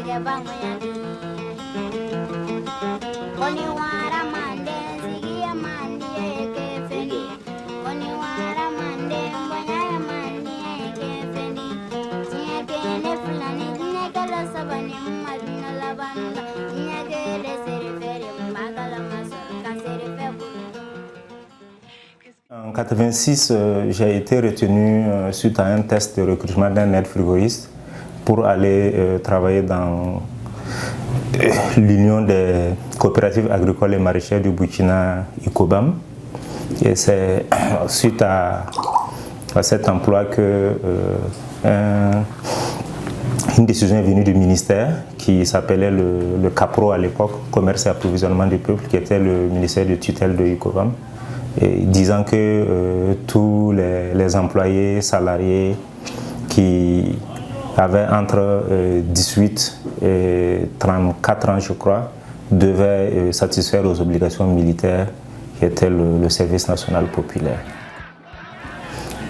En 1986, j'ai été retenu suite à un test de recrutement d'un aide frigoriste pour aller travailler dans l'Union des coopératives agricoles et maraîchères du Burkina, ICOBAM. Et c'est suite à cet emploi que une décision est venue du ministère qui s'appelait le CAPRO à l'époque, Commerce et Approvisionnement du Peuple, qui était le ministère de tutelle de ICOBAM, et disant que tous les employés salariés qui avaient entre 18 et 34 ans, je crois, devaient satisfaire aux obligations militaires qui était le service national populaire.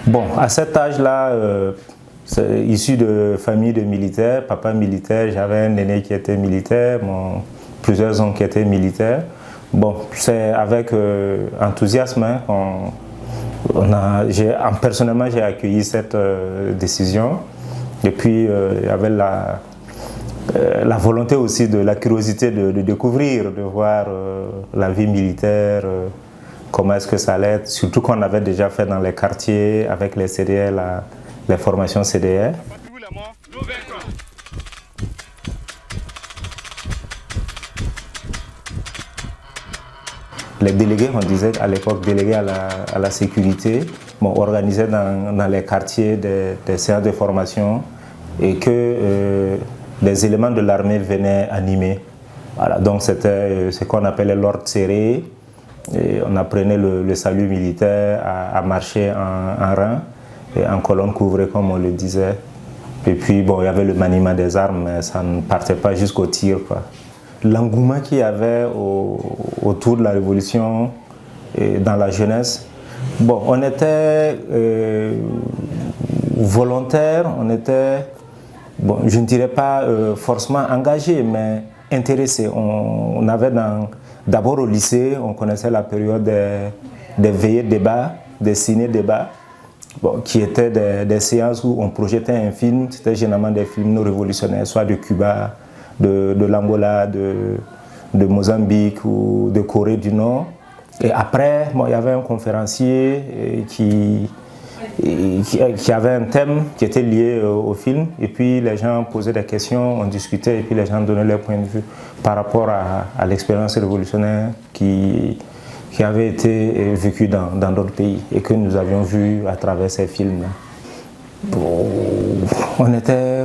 Bon, à cet âge-là, issu de famille de militaires, papa militaire, j'avais un aîné qui était militaire, plusieurs oncles qui étaient militaires. Bon, c'est avec enthousiasme personnellement j'ai accueilli cette décision. Et puis il y avait la volonté aussi, la curiosité de découvrir, de voir la vie militaire, comment est-ce que ça allait être, surtout qu'on avait déjà fait dans les quartiers avec les CDR, les formations CDR. Les délégués, on disait à l'époque, délégués à la sécurité, organisaient dans les quartiers des séances de formation et que des éléments de l'armée venaient animer. Voilà, donc c'était ce qu'on appelait l'ordre serré. Et on apprenait le salut militaire à marcher en rang et en colonne couvrée, comme on le disait. Et puis bon, il y avait le maniement des armes, mais ça ne partait pas jusqu'au tir, quoi. L'engouement qu'il y avait autour de la Révolution et dans la jeunesse, bon, on était volontaires, on était, bon, je ne dirais pas forcément engagés, mais intéressés. On avait d'abord au lycée, on connaissait la période des veillées de débat, des ciné-débats, bon, qui étaient des séances où on projetait un film. C'était généralement des films révolutionnaires, soit de Cuba, de l'Angola, de Mozambique ou de Corée du Nord. Et après, bon, il y avait un conférencier qui avait un thème qui était lié au film. Et puis les gens posaient des questions, on discutait et puis les gens donnaient leur point de vue par rapport à l'expérience révolutionnaire qui avait été vécue dans d'autres pays et que nous avions vu à travers ces films. Bon, on était